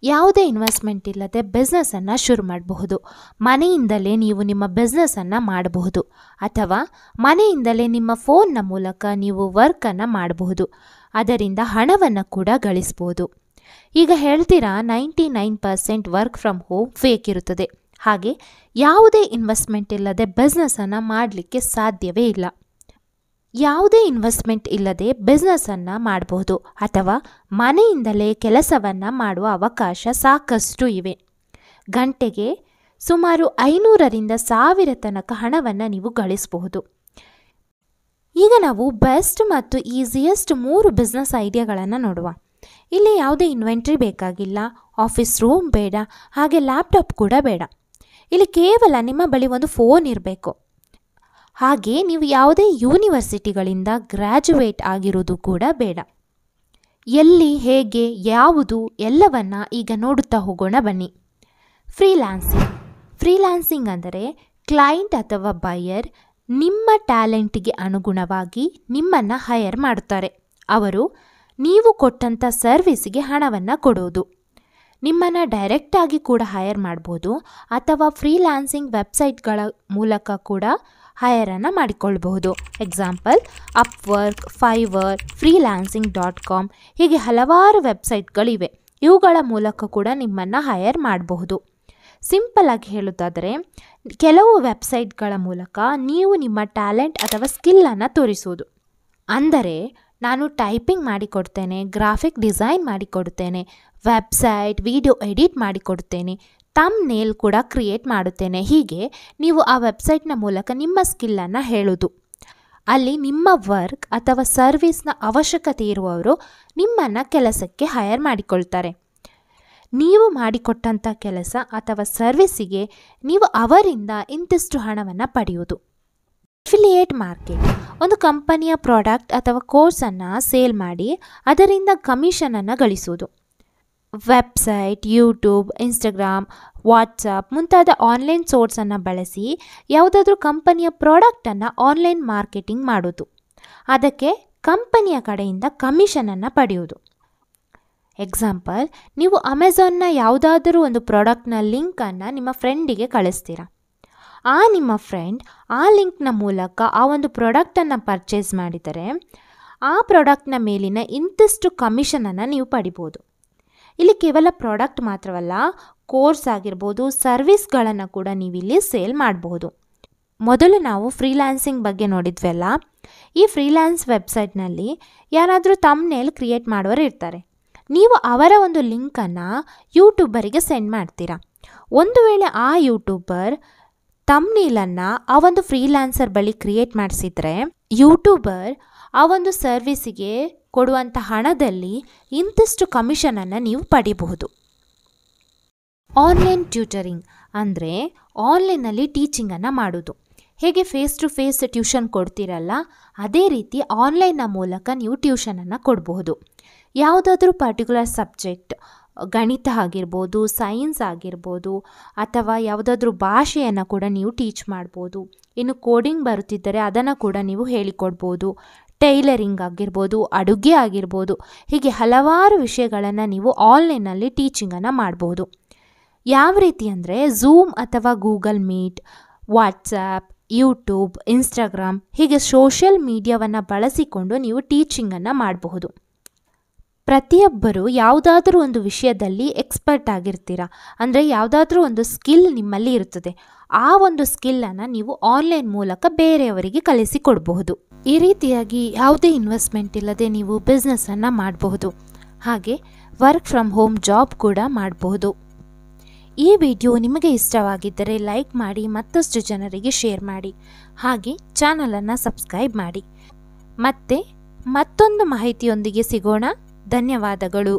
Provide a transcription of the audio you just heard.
ಯಾವುದೇ ಇನ್ವೆಸ್ಟ್ಮೆಂಟ್ ಇಲ್ಲದೆ ಬಿಸ್ನೆಸ್ಸನ್ನು ಶುರು ಮಾಡಬಹುದು. ಮನೆಯಿಂದಲೇ ನೀವು ನಿಮ್ಮ ಬಿಸ್ನೆಸ್ಸನ್ನು ಮಾಡಬಹುದು ಅಥವಾ ಮನೆಯಿಂದಲೇ ನಿಮ್ಮ ಫೋನ್ನ ಮೂಲಕ ನೀವು ವರ್ಕನ್ನು ಮಾಡಬಹುದು. ಅದರಿಂದ ಹಣವನ್ನು ಕೂಡ ಗಳಿಸ್ಬೋದು. ಈಗ ಹೇಳ್ತೀರಾ 99% ವರ್ಕ್ ಫ್ರಮ್ ಹೋಮ್ ಫೇಕ್ ಇರುತ್ತದೆ. ಹಾಗೆ ಯಾವುದೇ ಇನ್ವೆಸ್ಟ್ಮೆಂಟ್ ಇಲ್ಲದೆ ಬಿಸ್ನೆಸ್ಸನ್ನು ಮಾಡಲಿಕ್ಕೆ ಸಾಧ್ಯವೇ ಇಲ್ಲ. ಯಾವುದೇ ಇನ್ವೆಸ್ಟ್ಮೆಂಟ್ ಇಲ್ಲದೆ ಬಿಸ್ನೆಸ್ಸನ್ನು ಮಾಡಬಹುದು ಅಥವಾ ಮನೆಯಿಂದಲೇ ಕೆಲಸವನ್ನು ಮಾಡುವ ಅವಕಾಶ ಸಾಕಷ್ಟು ಇವೆ. ಗಂಟೆಗೆ ಸುಮಾರು 500ರಿಂದ 1000 ತನಕ ಹಣವನ್ನು ನೀವು ಗಳಿಸಬಹುದು. ಈಗ ನಾವು ಬೆಸ್ಟ್ ಮತ್ತು ಈಸಿಯೆಸ್ಟ್ 3 ಬಿಸ್ನೆಸ್ ಐಡಿಯಾಗಳನ್ನು ನೋಡುವ. ಇಲ್ಲಿ ಯಾವುದೇ ಇನ್ವೆಂಟ್ರಿ ಬೇಕಾಗಿಲ್ಲ, ಆಫೀಸ್ ರೂಮ್ ಬೇಡ, ಹಾಗೆ ಲ್ಯಾಪ್ಟಾಪ್ ಕೂಡ ಬೇಡ. ಇಲ್ಲಿ ಕೇವಲ ನಿಮ್ಮ ಬಳಿ ಒಂದು ಫೋನ್ ಇರಬೇಕು. ಹಾಗೆ ನೀವು ಯಾವುದೇ ಯೂನಿವರ್ಸಿಟಿಗಳಿಂದ ಗ್ರ್ಯಾಜುಯೇಟ್ ಆಗಿರೋದು ಕೂಡ ಬೇಡ. ಎಲ್ಲಿ, ಹೇಗೆ, ಯಾವುದು ಎಲ್ಲವನ್ನ ಈಗ ನೋಡುತ್ತಾ ಹೋಗೋಣ ಬನ್ನಿ. ಫ್ರೀಲಾನ್ಸಿಂಗ್ ಅಂದರೆ ಕ್ಲೈಂಟ್ ಅಥವಾ ಬಯರ್ ನಿಮ್ಮ ಟ್ಯಾಲೆಂಟಿಗೆ ಅನುಗುಣವಾಗಿ ನಿಮ್ಮನ್ನು ಹೈರ್ ಮಾಡುತ್ತಾರೆ. ಅವರು ನೀವು ಕೊಟ್ಟಂಥ ಸರ್ವಿಸ್ಗೆ ಹಣವನ್ನು ಕೊಡೋದು. ನಿಮ್ಮನ್ನು ಡೈರೆಕ್ಟಾಗಿ ಕೂಡ ಹೈರ್ ಮಾಡ್ಬೋದು ಅಥವಾ ಫ್ರೀಲಾನ್ಸಿಂಗ್ ವೆಬ್ಸೈಟ್ಗಳ ಮೂಲಕ ಕೂಡ ಹೈರನ್ನು ಮಾಡಿಕೊಳ್ಳಬಹುದು. ಎಕ್ಸಾಂಪಲ್ ಅಪ್ವರ್ಕ್, ಫೈವರ್, freelancing.com ಹೀಗೆ ಹಲವಾರು ವೆಬ್ಸೈಟ್ಗಳಿವೆ. ಇವುಗಳ ಮೂಲಕ ಕೂಡ ನಿಮ್ಮನ್ನು ಹೈರ್ ಮಾಡಬಹುದು. ಸಿಂಪಲ್ ಆಗಿ ಹೇಳುವುದಾದರೆ ಕೆಲವು ವೆಬ್ಸೈಟ್ಗಳ ಮೂಲಕ ನೀವು ನಿಮ್ಮ ಟ್ಯಾಲೆಂಟ್ ಅಥವಾ ಸ್ಕಿಲ್ಲನ್ನು ತೋರಿಸುವುದು. ಅಂದರೆ ನಾನು ಟೈಪಿಂಗ್ ಮಾಡಿಕೊಡ್ತೇನೆ, ಗ್ರಾಫಿಕ್ ಡಿಸೈನ್ ಮಾಡಿಕೊಡ್ತೇನೆ, ವೆಬ್ಸೈಟ್ ವಿಡಿಯೋ ಎಡಿಟ್ ಮಾಡಿಕೊಡ್ತೇನೆ, ಥಂಬ್ನೇಲ್ ಕೂಡ ಕ್ರಿಯೇಟ್ ಮಾಡುತ್ತೇನೆ. ಹೀಗೆ ನೀವು ಆ ವೆಬ್ಸೈಟ್ನ ಮೂಲಕ ನಿಮ್ಮ ಸ್ಕಿಲ್ಲನ್ನು ಹೇಳೋದು. ಅಲ್ಲಿ ನಿಮ್ಮ ವರ್ಕ್ ಅಥವಾ ಸರ್ವಿಸ್ನ ಅವಶ್ಯಕತೆ ಇರುವವರು ನಿಮ್ಮನ್ನು ಕೆಲಸಕ್ಕೆ ಹೈರ್ ಮಾಡಿಕೊಳ್ತಾರೆ. ನೀವು ಮಾಡಿಕೊಟ್ಟಂಥ ಕೆಲಸ ಅಥವಾ ಸರ್ವಿಸಿಗೆ ನೀವು ಅವರಿಂದ ಇಂತಿಷ್ಟು ಹಣವನ್ನು ಪಡೆಯುವುದು. ಅಫಿಲಿಯೇಟ್ ಮಾರ್ಕೆಟ್ ಒಂದು ಕಂಪನಿಯ ಪ್ರಾಡಕ್ಟ್ ಅಥವಾ ಕೋರ್ಸನ್ನು ಸೇಲ್ ಮಾಡಿ ಅದರಿಂದ ಕಮಿಷನನ್ನು ಗಳಿಸುವುದು. ವೆಬ್ಸೈಟ್, ಯೂಟ್ಯೂಬ್, ಇನ್ಸ್ಟಾಗ್ರಾಮ್, ವಾಟ್ಸಪ್ ಮುಂತಾದ ಆನ್ಲೈನ್ ಸೋರ್ಸನ್ನು ಬಳಸಿ ಯಾವುದಾದ್ರೂ ಕಂಪನಿಯ ಪ್ರಾಡಕ್ಟನ್ನು ಆನ್ಲೈನ್ ಮಾರ್ಕೆಟಿಂಗ್ ಮಾಡೋದು. ಅದಕ್ಕೆ ಕಂಪನಿಯ ಕಡೆಯಿಂದ ಕಮಿಷನನ್ನು ಪಡೆಯುವುದು. ಎಕ್ಸಾಂಪಲ್, ನೀವು ಅಮೆಝಾನ್ನ ಯಾವುದಾದರೂ ಒಂದು ಪ್ರಾಡಕ್ಟ್ನ ಲಿಂಕನ್ನು ನಿಮ್ಮ ಫ್ರೆಂಡಿಗೆ ಕಳಿಸ್ತೀರಾ. ನಿಮ್ಮ ಫ್ರೆಂಡ್ ಆ ಲಿಂಕ್ನ ಮೂಲಕ ಆ ಒಂದು ಪ್ರಾಡಕ್ಟನ್ನು ಪರ್ಚೇಸ್ ಮಾಡಿದರೆ ಆ ಪ್ರಾಡಕ್ಟ್ನ ಮೇಲಿನ ಇಂತಿಷ್ಟು ಕಮಿಷನನ್ನು ನೀವು ಪಡಿಬೋದು. ಇಲ್ಲಿ ಕೇವಲ ಪ್ರಾಡಕ್ಟ್ ಮಾತ್ರವಲ್ಲ, ಕೋರ್ಸ್ ಆಗಿರ್ಬೋದು, ಸರ್ವಿಸ್ಗಳನ್ನು ಕೂಡ ನೀವಿಲ್ಲಿ ಸೇಲ್ ಮಾಡಬಹುದು. ಮೊದಲು ನಾವು ಫ್ರೀಲಾನ್ಸಿಂಗ್ ಬಗ್ಗೆ ನೋಡಿದ್ವಲ್ಲ, ಈ ಫ್ರೀಲಾನ್ಸ್ ವೆಬ್ಸೈಟ್ನಲ್ಲಿ ಯಾರಾದರೂ ಥಂಬ್ನೇಲ್ ಕ್ರಿಯೇಟ್ ಮಾಡೋರು ಇರ್ತಾರೆ. ನೀವು ಅವರ ಒಂದು ಲಿಂಕನ್ನು ಯೂಟ್ಯೂಬರಿಗೆ ಸೆಂಡ್ ಮಾಡ್ತೀರಾ. ಒಂದು ವೇಳೆ ಆ ಯೂಟ್ಯೂಬರ್ ಥಂಬ್ನೇಲನ್ನು ಆ ಒಂದು ಫ್ರೀಲಾನ್ಸರ್ ಬಳಿ ಕ್ರಿಯೇಟ್ ಮಾಡಿಸಿದ್ರೆ ಯೂಟ್ಯೂಬರ್ ಆ ಒಂದು ಸರ್ವಿಸಿಗೆ ಕೊಡುವಂಥ ಹಣದಲ್ಲಿ ಇಂತಿಷ್ಟು ಕಮಿಷನನ್ನು ನೀವು ಪಡಿಬಹುದು. ಆನ್ಲೈನ್ ಟ್ಯೂಟರಿಂಗ್ ಅಂದರೆ ಆನ್ಲೈನಲ್ಲಿ ಟೀಚಿಂಗನ್ನು ಮಾಡೋದು. ಹೇಗೆ ಫೇಸ್ ಟು ಫೇಸ್ ಟ್ಯೂಷನ್ ಕೊಡ್ತೀರಲ್ಲ, ಅದೇ ರೀತಿ ಆನ್ಲೈನ್ನ ಮೂಲಕ ನೀವು ಟ್ಯೂಷನನ್ನು ಕೊಡಬಹುದು. ಯಾವುದಾದ್ರೂ ಪರ್ಟಿಕ್ಯುಲರ್ ಸಬ್ಜೆಕ್ಟ್, ಗಣಿತ ಆಗಿರ್ಬೋದು, ಸೈನ್ಸ್ ಆಗಿರ್ಬೋದು, ಅಥವಾ ಯಾವುದಾದ್ರೂ ಭಾಷೆಯನ್ನು ಕೂಡ ನೀವು ಟೀಚ್ ಮಾಡ್ಬೋದು. ಇನ್ನು ಕೋಡಿಂಗ್ ಬರುತ್ತಿದ್ದರೆ ಅದನ್ನು ಕೂಡ ನೀವು ಹೇಳಿಕೊಡ್ಬೋದು. ಟೈಲರಿಂಗ್ ಆಗಿರ್ಬೋದು, ಅಡುಗೆ ಆಗಿರ್ಬೋದು, ಹೀಗೆ ಹಲವಾರು ವಿಷಯಗಳನ್ನು ನೀವು ಆನ್ಲೈನಲ್ಲಿ ಟೀಚಿಂಗನ್ನು ಮಾಡ್ಬೋದು. ಯಾವ ರೀತಿ ಅಂದರೆ ಝೂಮ್ ಅಥವಾ Google meet, WhatsApp, YouTube, Instagram ಹೀಗೆ ಸೋಷಿಯಲ್ ಮೀಡಿಯಾವನ್ನು ಬಳಸಿಕೊಂಡು ನೀವು ಟೀಚಿಂಗನ್ನು ಮಾಡಬಹುದು. ಪ್ರತಿಯೊಬ್ಬರು ಯಾವುದಾದ್ರೂ ಒಂದು ವಿಷಯದಲ್ಲಿ ಎಕ್ಸ್ಪರ್ಟ್ ಆಗಿರ್ತೀರ. ಅಂದರೆ ಯಾವುದಾದ್ರೂ ಒಂದು ಸ್ಕಿಲ್ ನಿಮ್ಮಲ್ಲಿ ಇರುತ್ತದೆ. ಆ ಒಂದು ಸ್ಕಿಲ್ಲನ್ನು ನೀವು ಆನ್ಲೈನ್ ಮೂಲಕ ಬೇರೆಯವರಿಗೆ ಕಲಿಸಿಕೊಡಬಹುದು. ಈ ರೀತಿಯಾಗಿ ಯಾವುದೇ ಇನ್ವೆಸ್ಟ್ಮೆಂಟ್ ಇಲ್ಲದೆ ನೀವು ಬಿಸ್ನೆಸ್ಸನ್ನು ಮಾಡಬಹುದು. ಹಾಗೆ ವರ್ಕ್ ಫ್ರಮ್ ಹೋಮ್ ಜಾಬ್ ಕೂಡ ಮಾಡಬಹುದು. ಈ ವಿಡಿಯೋ ನಿಮಗೆ ಇಷ್ಟವಾಗಿದ್ದರೆ ಲೈಕ್ ಮಾಡಿ, ಮತ್ತಷ್ಟು ಜನರಿಗೆ ಶೇರ್ ಮಾಡಿ, ಹಾಗೆ ಚಾನಲನ್ನು ಸಬ್ಸ್ಕ್ರೈಬ್ ಮಾಡಿ. ಮತ್ತೆ ಮತ್ತೊಂದು ಮಾಹಿತಿಯೊಂದಿಗೆ ಸಿಗೋಣ. ಧನ್ಯವಾದಗಳು.